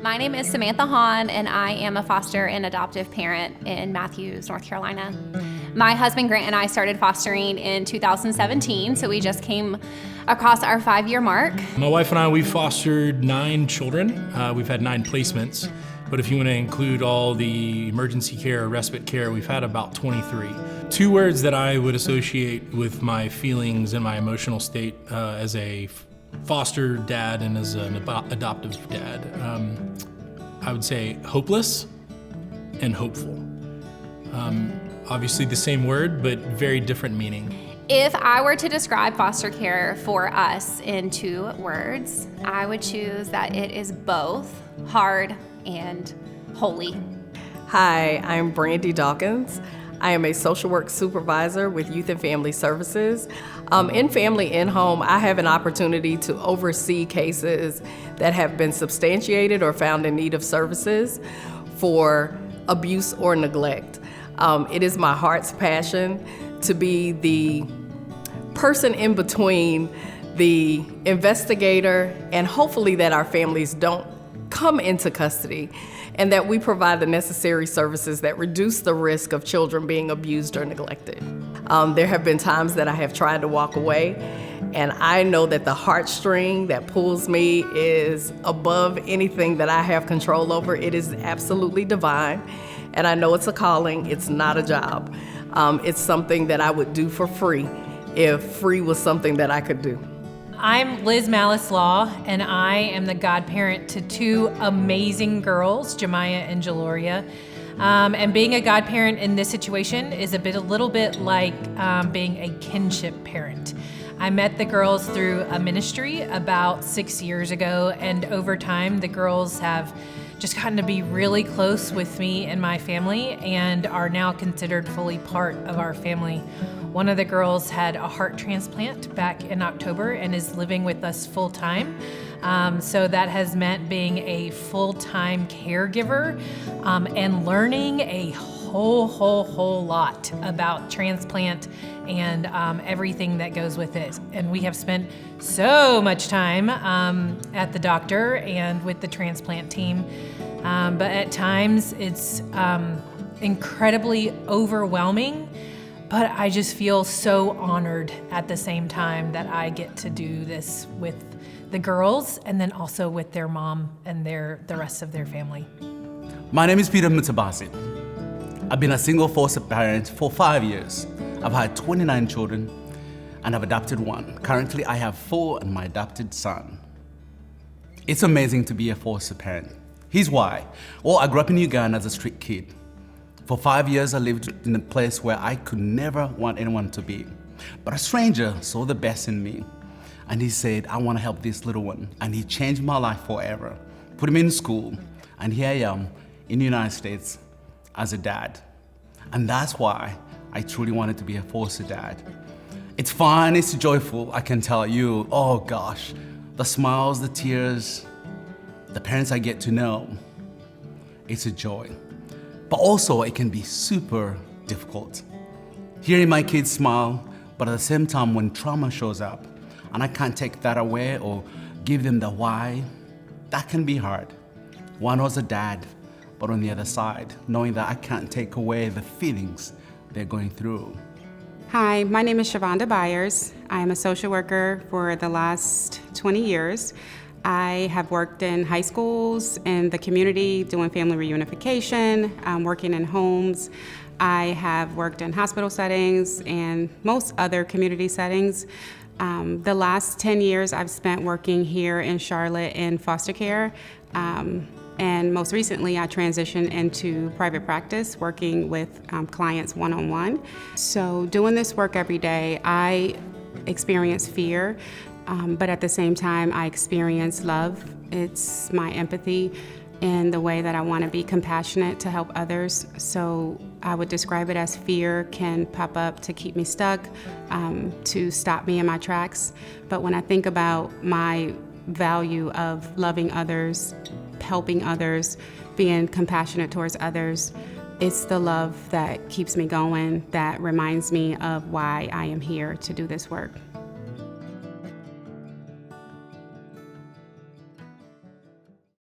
My name is Samantha Hahn, and I am a foster and adoptive parent in Matthews, North Carolina. My husband Grant and I started fostering in 2017, so we just came across our 5-year mark. My wife and I, we've fostered 9 children. We've had 9 placements, but if you want to include all the emergency care or respite care, we've had about 23. 2 words that I would associate with my feelings and my emotional state as a foster dad and as an adoptive dad. I would say hopeless and hopeful. Obviously the same word, but very different meaning. If I were to describe foster care for us in 2 words, I would choose that it is both hard and holy. Hi, I'm Brandi Dawkins. I am a social work supervisor with Youth and Family Services. In Family in Home, I have an opportunity to oversee cases that have been substantiated or found in need of services for abuse or neglect. It is my heart's passion to be the person in between the investigator and hopefully that our families don't come into custody, and that we provide the necessary services that reduce the risk of children being abused or neglected. There have been times that I have tried to walk away, and I know that the heartstring that pulls me is above anything that I have control over. It is absolutely divine, and I know it's a calling, it's not a job. It's something that I would do for free if free was something that I could do. I'm Liz Malaslaw, and I am the godparent to 2 amazing girls, Jemiah and Jaloria. And being a godparent in this situation is a little bit like being a kinship parent. I met the girls through a ministry about 6 years ago, and over time the girls have just gotten to be really close with me and my family and are now considered fully part of our family. One of the girls had a heart transplant back in October and is living with us full time. So that has meant being a full-time caregiver and learning a whole lot about transplant and everything that goes with it. And we have spent so much time at the doctor and with the transplant team. But at times it's incredibly overwhelming. But I just feel so honored at the same time that I get to do this with the girls and then also with their mom and the rest of their family. My name is Mitsabasi. I've been a single foster parent for 5 years. I've had 29 children and I've adopted 1. Currently I have 4 and my adopted son. It's amazing to be a foster parent. Here's why. Well, I grew up in Uganda as a street kid. For 5 years, I lived in a place where I could never want anyone to be. But a stranger saw the best in me, and he said, I want to help this little one. And he changed my life forever, put him in school, and here I am in the United States as a dad. And that's why I truly wanted to be a foster dad. It's fun, it's joyful, I can tell you. Oh gosh, the smiles, the tears, the parents I get to know, it's a joy. But also it can be super difficult. Hearing my kids smile, but at the same time when trauma shows up and I can't take that away or give them the why, that can be hard. One was a dad, but on the other side, knowing that I can't take away the feelings they're going through. Hi, my name is Sharona Byers. I am a social worker for the last 20 years. I have worked in high schools, in the community, doing family reunification, working in homes. I have worked in hospital settings and most other community settings. The last 10 years I've spent working here in Charlotte in foster care. And most recently I transitioned into private practice, working with clients one-on-one. So doing this work every day, I experience fear. But at the same time, I experience love. It's my empathy in the way that I want to be compassionate to help others. So I would describe it as fear can pop up to keep me stuck, to stop me in my tracks. But when I think about my value of loving others, helping others, being compassionate towards others, it's the love that keeps me going, that reminds me of why I am here to do this work.